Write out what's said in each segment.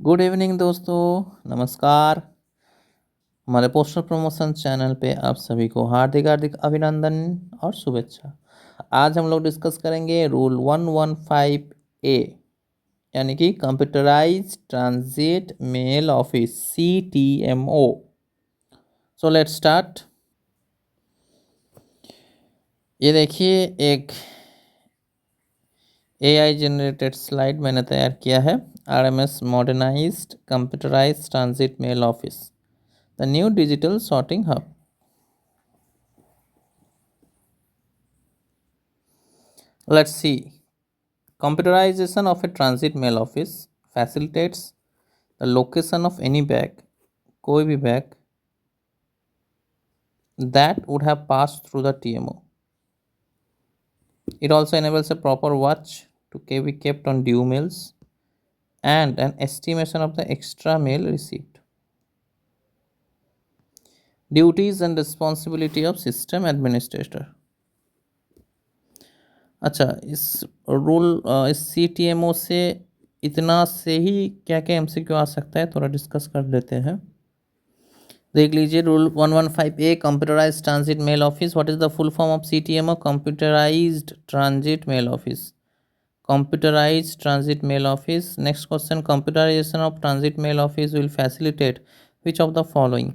Good evening दोस्तों, नमस्कार। हमारे पोस्टर प्रमोशन चैनल पे आप सभी को हार्दिक हार्दिक अभिनंदन और शुभेच्छा। आज हम लोग डिस्कस करेंगे रूल 115A यानी कि computerize transit mail office CTMO। So let's start. ये देखिए, एक AI जनरेटेड स्लाइड मैंने तैयार किया है। RMS modernized computerize transit mail office, the new digital sorting hub. Let's see. Computerization of a transit mail office facilitates the location of any bag, कोई भी bag that would have passed through the TMO. It also enables a proper watch to be kept on due mails and an estimation of the extra mail received. Duties and responsibility of system administrator. अच्छा, इस CTMO से इतना से ही क्या क्या MCQ आ सकता है, थोड़ा डिस्कस कर लेते हैं। देख लीजिए, rule 115A computerize transit mail office. What is the full form of CTMO? Computerized transit mail office. Computerized transit mail office. Next question, computerization of transit mail office will facilitate which of the following?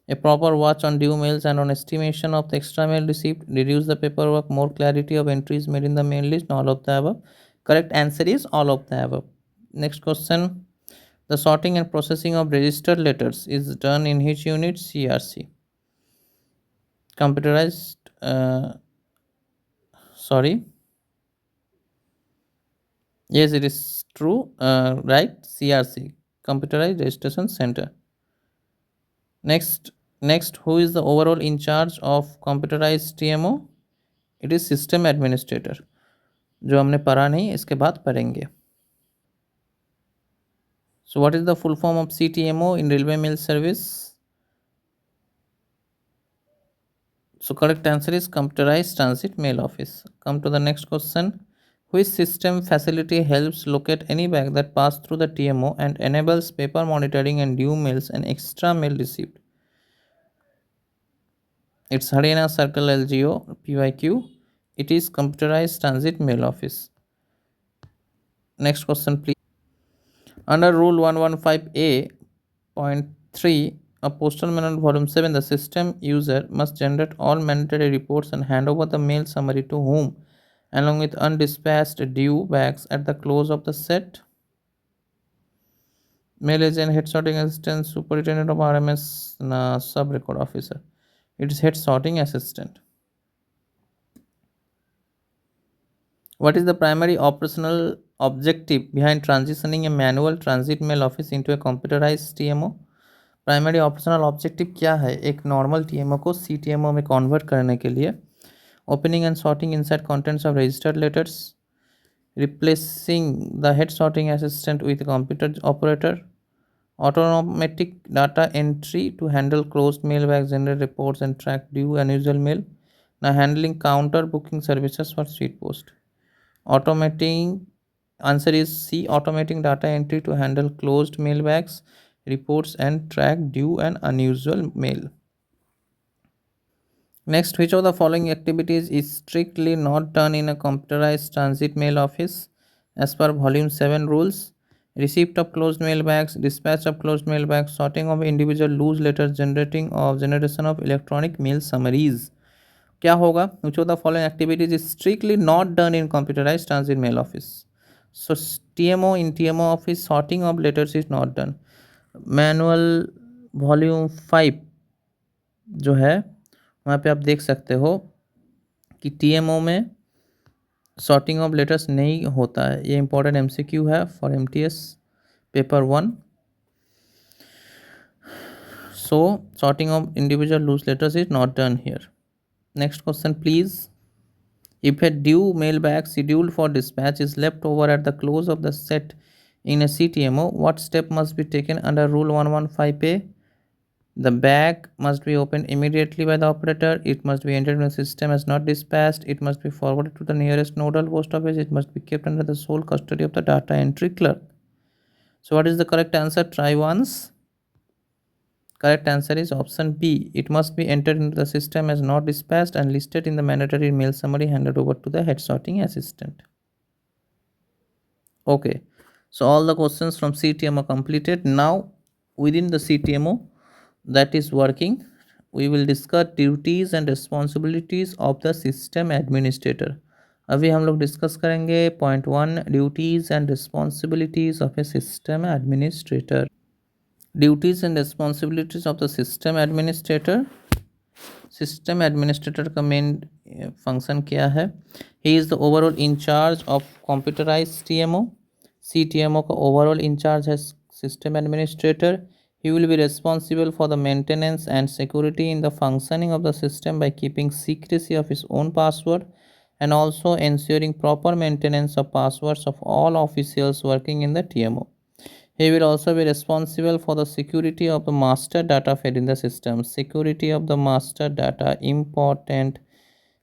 A proper watch on due mails and on estimation of the extra mail received, reduce the paperwork, more clarity of entries made in the mail list, all of the above. Correct answer is all of the above. Next question, the sorting and processing of registered letters is done in which unit? CRC. Computerized, sorry. Yes, it is true. Right, CRC, Computerized Registration Center. Next, who is the overall in charge of computerized TMO? It is system administrator, जो हमने पढ़ा नहीं, इसके बाद पढ़ेंगे. So what is the full form of CTMO in railway mail service? So correct answer is computerized transit mail office. Come to the next question. Which system facility helps locate any bag that passed through the TMO and enables paper monitoring and due mails and extra mail received? It's Haryana Circle LGO PYQ. It is computerized transit mail office. Next question, please. Under Rule 115A.3 of Postal Manual Volume 7, the system user must generate all mandatory reports and hand over the mail summary to whom, along with undispatched due bags at the close of the set? Mail agent, head sorting assistant, superintendent of RMS, sub record officer. It is head sorting assistant. What is the primary operational objective behind transitioning a manual transit mail office into a computerized TMO? Primary operational objective क्या है एक normal TMO को CTMO में convert करने के लिए? Opening and sorting inside contents of registered letters, replacing the head sorting assistant with computer operator, automatic data entry to handle closed mail bags, generate reports and track due unusual mail. Now handling counter booking services for speed post. Automating, answer is C, automating data entry to handle closed mail bags, reports and track due and unusual mail. Next, which of the following activities is strictly not done in a computerized transit mail office as per volume 7 rules? Receipt of closed mail bags, dispatch of closed mail bags, sorting of individual loose letters, generation of electronic mail summaries. क्या होगा? Which of the following activities is strictly not done in computerized transit mail office? So TMO, in TMO office, sorting of letters is not done. Manual volume 5 जो है वहाँ पे आप देख सकते हो कि TMO में सॉर्टिंग ऑफ लेटर्स नहीं होता है. ये इंपॉर्टेंट MCQ है for MTS paper 1. So sorting of individual loose letters is not done here. Next question, please. If a due mail bag scheduled for dispatch is left over at the close of the set in a CTMO, what step must be taken under Rule 115A? The bag must be opened immediately by the operator. It must be entered in the system as not dispatched. It must be forwarded to the nearest nodal post office. It must be kept under the sole custody of the data entry clerk. So what is the correct answer? Try once. Correct answer is option B. It must be entered into the system as not dispatched and listed in the mandatory mail summary handed over to the head sorting assistant. Okay. So all the questions from CTMO completed. Now within the CTMO that is working, we will discuss duties and responsibilities of the system administrator. अभी हम लोग discuss करेंगे point one, duties and responsibilities of a system administrator. Duties and responsibilities of the system administrator. System administrator का main function क्या है? He is the overall in charge of computerize TMO. CTMO का overall in charge है system administrator. He will be responsible for the maintenance and security in the functioning of the system by keeping secrecy of his own password and also ensuring proper maintenance of passwords of all officials working in the TMO. He will also be responsible for the security of the master data fed in the system. Security of the master data, important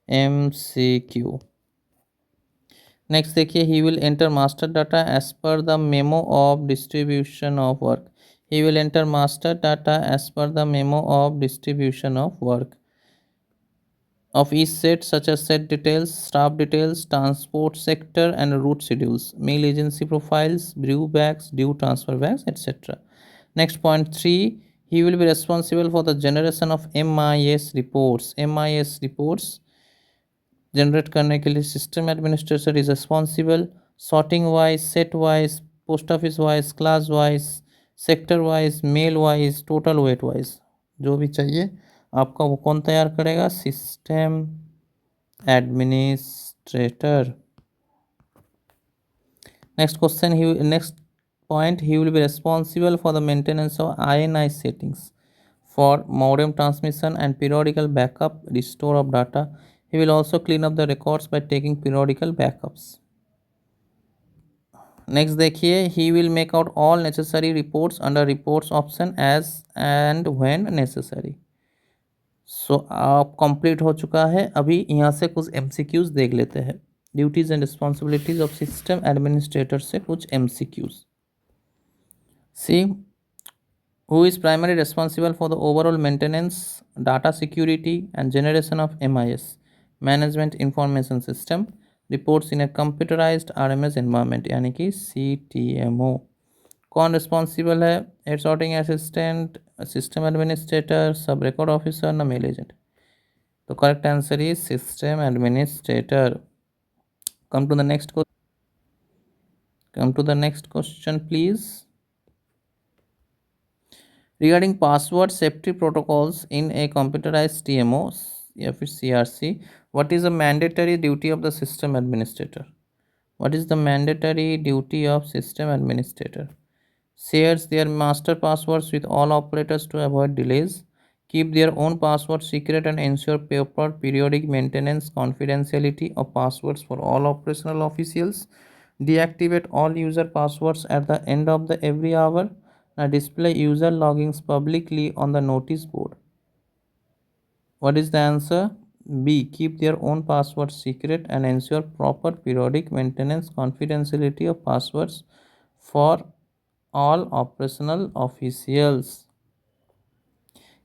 MCQ. Next देखिए, he will enter master data as per the memo of distribution of work. He will enter master data as per the memo of distribution of work of each set, such as set details, staff details, transport sector and route schedules, mail agency profiles, brew bags, due transfer bags, etc. Next point 3, he will be responsible for the generation of MIS reports. MIS reports generate करने के लिए system administrator is responsible. Sorting wise, set wise, post office wise, class wise, sector wise, mail wise, total weight wise, जो भी चाहिए आपका वो कौन तैयार करेगा? System administrator. Next question, next point, he will be responsible for the maintenance of INI settings for modem transmission and periodical backup restore of data. He will also clean up the records by taking periodical backups. Next देखिए, he will make out all necessary reports under reports option as and when necessary. So आप complete हो चुका है. अभी यहाँ से कुछ MCQs देख लेते हैं. Duties and responsibilities of system administrator से कुछ MCQs. See, who is primarily responsible for the overall maintenance, data security and generation of MIS, management information system reports in a computerized RMS environment, यानी कि CTMO. कौन responsible है? Head sorting assistant, system administrator, sub record officer ना mail agent. तो correct answer is system administrator. Come to the next question please. Regarding password safety protocols in a computerized TMO, या फिर CRC, what is the mandatory duty of the system administrator? What is the mandatory duty of system administrator? Shares their master passwords with all operators to avoid delays. Keep their own password secret and ensure proper periodic maintenance confidentiality of passwords for all operational officials. Deactivate all user passwords at the end of the every hour. Now display user logins publicly on the notice board. What is the answer? B. Keep their own password secret and ensure proper periodic maintenance confidentiality of passwords for all operational officials.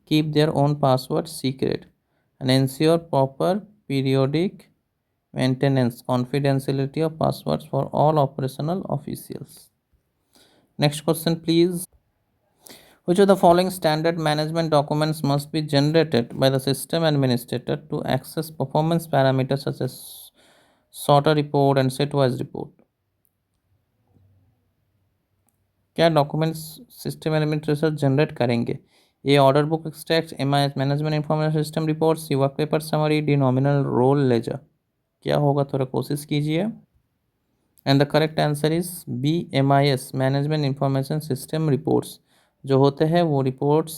Keep their own password secret and ensure proper periodic maintenance confidentiality of passwords for all operational officials. Next question please. Which of the following standard management documents must be generated by the system administrator to access performance parameters such as sorter report and setwise report? क्या documents system administrator generate करेंगे? A. Order book extract, MIS management information system report, C. Work paper summary, D. Nominal roll ledger. क्या होगा? थोड़ा कोशिश कीजिए. And the correct answer is B. MIS management information system reports जो होते हैं वो रिपोर्ट्स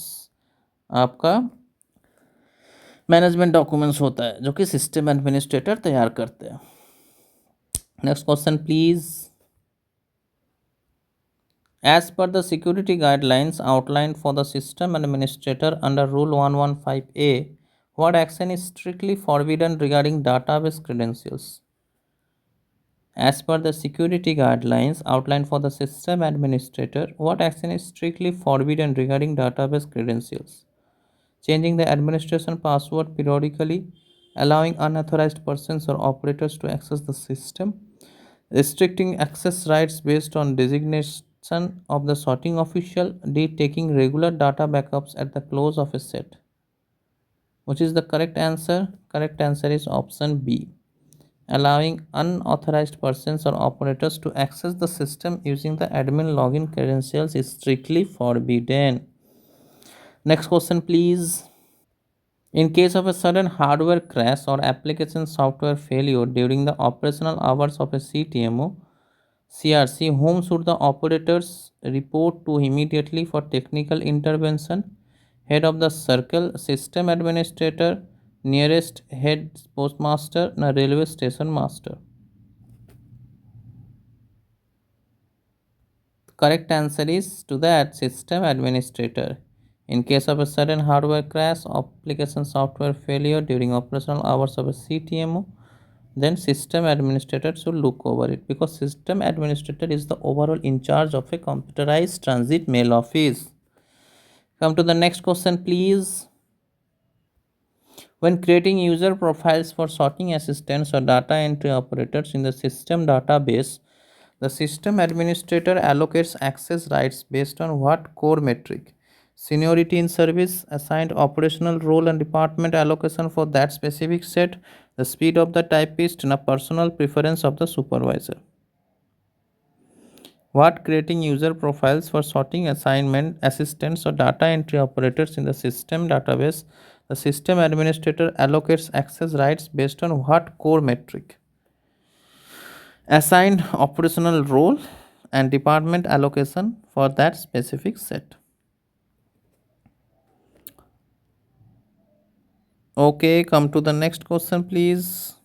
आपका मैनेजमेंट डॉक्यूमेंट्स होता है जो कि सिस्टम एडमिनिस्ट्रेटर तैयार करते हैं. Next question please. As per the security guidelines outlined for the system administrator under Rule 115A, what action is strictly forbidden regarding database credentials? As per the security guidelines outlined for the system administrator, what action is strictly forbidden regarding database credentials? Changing the administration password periodically, allowing unauthorized persons or operators to access the system, restricting access rights based on designation of the sorting official, D. Taking regular data backups at the close of a set. Which is the correct answer? Correct answer is option B. Allowing unauthorized persons or operators to access the system using the admin login credentials is strictly forbidden. Next question, please. In case of a sudden hardware crash or application software failure during the operational hours of a CTMO, CRC, whom should the operators report to immediately for technical intervention? Head of the circle, system administrator, nearest head postmaster, na railway station master. Correct answer is to that system administrator. In case of a sudden hardware crash, application software failure during operational hours of a CTMO, then system administrator should look over it because system administrator is the overall in charge of a computerized transit mail office. Come to the next question, please. When creating user profiles for sorting assistants or data entry operators in the system database, the system administrator allocates access rights based on what core metric? Seniority in service, assigned operational role and department allocation for that specific set, the speed of the typist, and a personal preference of the supervisor. What creating user profiles for sorting assignment assistants or data entry operators in the system database, the system administrator allocates access rights based on what core metric? Assigned operational role and department allocation for that specific set. Okay, come to the next question, please.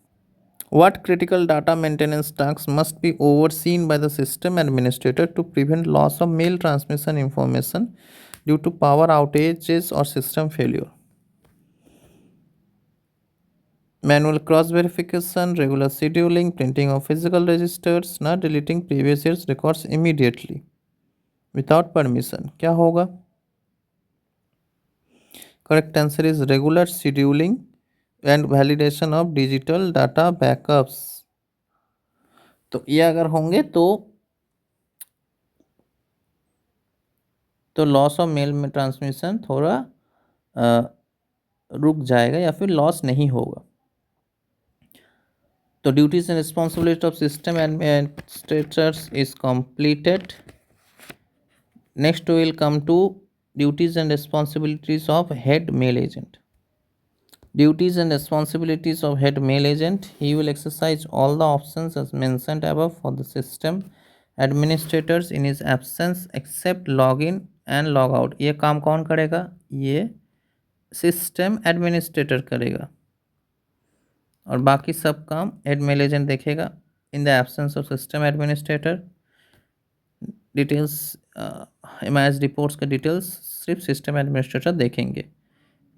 What critical data maintenance tasks must be overseen by the system administrator to prevent loss of mail transmission information due to power outages or system failure? Manual cross verification, regular scheduling, printing of physical registers, not deleting previous year's records immediately without permission. क्या होगा? Correct answer is regular scheduling and validation of digital data backups. तो ये अगर होंगे तो loss of mail में transmission थोड़ा रुक जाएगा या फिर लॉस नहीं होगा. तो duties and responsibility of system administrators is completed. Next will come to duties and responsibilities of head mail agent. Duties and responsibilities of head mail agent. He will exercise all the options as mentioned above for the system administrators in his absence except login and log out. ये काम कौन करेगा? ये system administrator करेगा और बाकी सब काम हेड मेल एजेंट देखेगा. In the absence of system administrator details MIS reports का डिटेल्स सिर्फ सिस्टम एडमिनिस्ट्रेटर देखेंगे.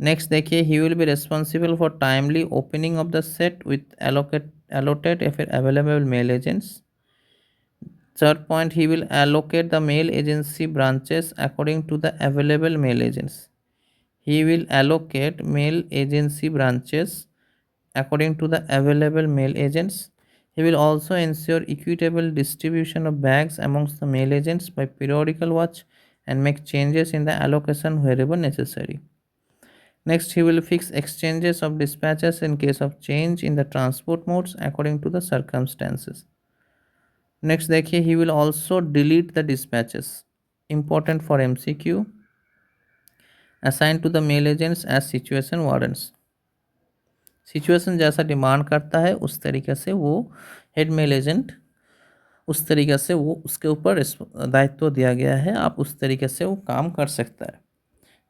नेक्स्ट देखिए, he will be responsible for timely opening of the set with allotted if available mail agents. Third point, he will allocate the mail agency branches according to the available mail agents. He will allocate mail agency branches according to the available mail agents. He will also ensure equitable distribution of bags amongst the mail agents by periodical watch and make changes in the allocation wherever necessary. Next, he will fix exchanges of dispatches in case of change in the transport modes according to the circumstances. Next, देखिए, he will also delete the dispatches. Important for MCQ. Assigned to the mail agents as situation warrants. Situation जैसा demand करता है उस तरीके से वो head mail agent उस तरीके से वो उसके ऊपर दायित्व दिया गया है, आप उस तरीके से वो काम कर सकता है.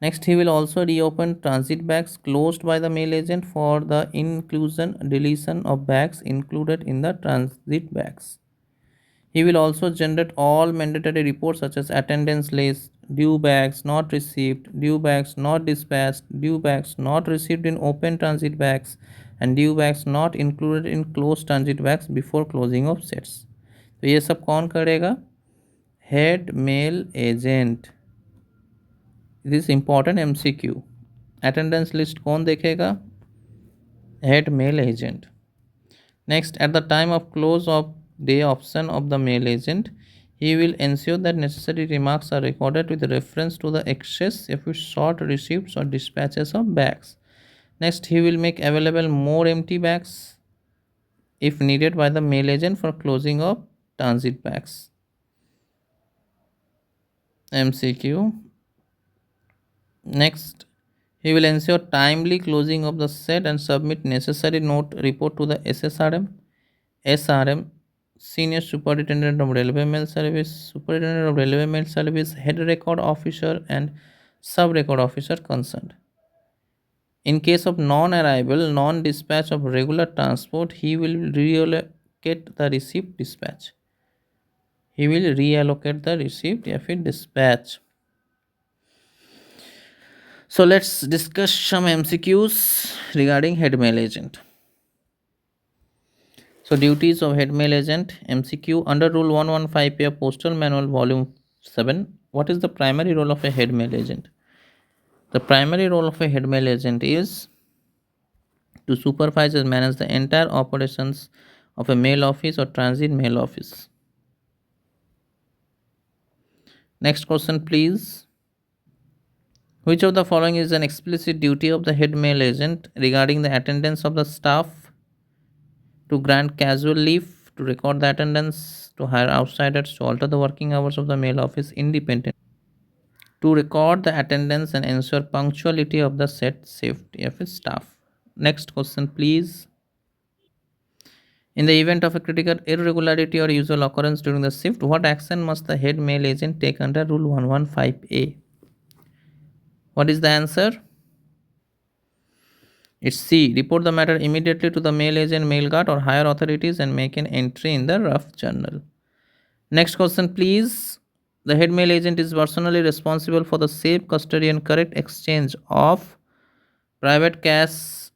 Next, he will also reopen transit bags closed by the mail agent for the inclusion deletion of bags included in the transit bags. He will also generate all mandatory reports such as attendance list, due bags not received, due bags not dispatched, due bags not received in open transit bags, and due bags not included in closed transit bags before closing of sets. तो ये सब कौन करेगा? Head mail agent. This important MCQ. Attendance list कौन देखेगा? Head mail agent. Next, at the time of close of day option of the mail agent, he will ensure that necessary remarks are recorded with reference to the excess if short receipts or dispatches of bags. Next, he will make available more empty bags if needed by the mail agent for closing of transit bags. MCQ. Next, he will ensure timely closing of the set and submit necessary note report to the SRM, Senior Superintendent of Railway Mail Service, Superintendent of Railway Mail Service, Head Record Officer, and Sub Record Officer concerned. In case of non-arrival, non-dispatch of regular transport, he will reallocate the received dispatch. He will reallocate the received dispatch. So let's discuss some MCQs regarding head mail agent. So duties of head mail agent. MCQ under Rule 115A of Postal Manual Volume 7. What is the primary role of a head mail agent? The primary role of a head mail agent is to supervise and manage the entire operations of a mail office or transit mail office. Next question, please. Which of the following is an explicit duty of the head mail agent regarding the attendance of the staff? To grant casual leave, to record the attendance, to hire outsiders, to alter the working hours of the mail office independent, to record the attendance and ensure punctuality of the set safety of its staff. Next question, please. In the event of a critical irregularity or usual occurrence during the shift, what action must the head mail agent take under Rule 115A? What is the answer? It's C. Report the matter immediately to the mail agent, mail guard, or higher authorities and make an entry in the rough journal. Next question, please. The head mail agent is personally responsible for the safe custody and correct exchange of private cash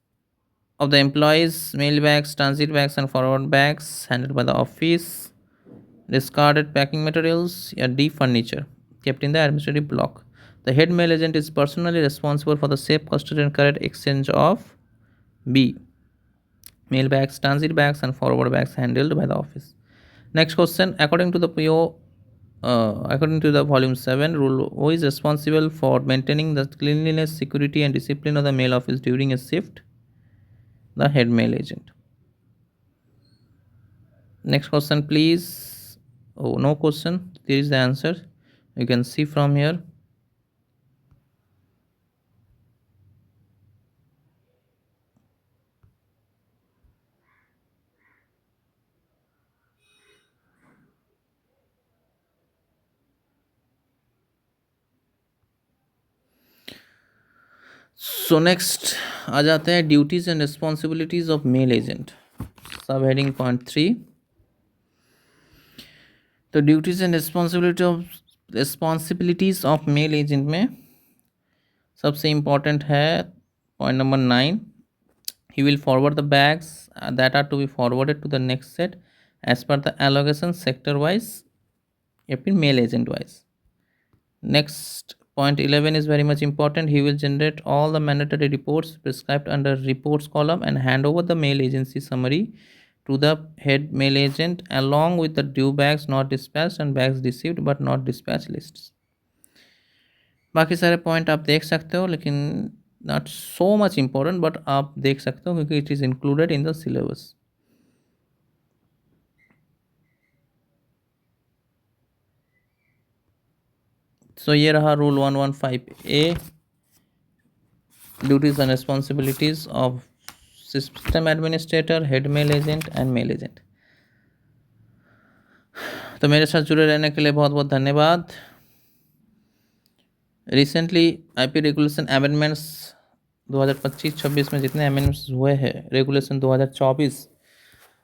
of the employees, mail bags, transit bags, and forward bags handled by the office, discarded packing materials, or D furniture kept in the administrative block. The head mail agent is personally responsible for the safe custody and correct exchange of B. Mail bags, transit bags, and forward bags handled by the office. Next question. According to the PO, according to the volume 7 rule, who is responsible for maintaining the cleanliness, security, and discipline of the mail office during a shift? The head mail agent. Next question, please. Oh, no question. There is the answer. You can see from here. So next आ जाते हैं duties and responsibilities of mail agent. Sub heading point 3. तो duties and responsibilities of mail agent में सबसे important है point number 9. He will forward the bags that are to be forwarded to the next set as per the allocation sector wise, mail agent wise. Next, point 11 is very much important. He will generate all the mandatory reports prescribed under reports column and hand over the mail agency summary to the head mail agent along with the due bags not dispatched and bags received but not dispatched lists. बाकी सारे point आप देख सकते हो, लेकिन not so much important, but आप देख सकते हो क्योंकि it is included in the syllabus. So ये रहा rule 115A, duties and responsibilities of system administrator, head mail agent and mail agent. तो मेरे साथ जुड़े रहने के लिए बहुत बहुत धन्यवाद. रिसेंटली आईपी रेगुलेशन अमेंडमेंट्स 2025-26 में जितने अमेंडमेंट्स हुए हैं रेगुलेशन 2024,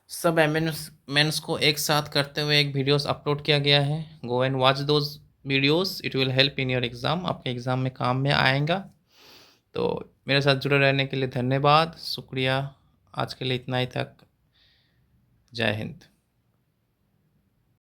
सब अमेंडमेंट्स को एक साथ करते हुए एक वीडियोस अपलोड किया गया है. Go and watch those videos, it will help in your exam. आपके एग्ज़ाम में काम में आएगा. तो मेरे साथ जुड़े रहने के लिए धन्यवाद, शुक्रिया. आज के लिए इतना ही तक। जय हिंद।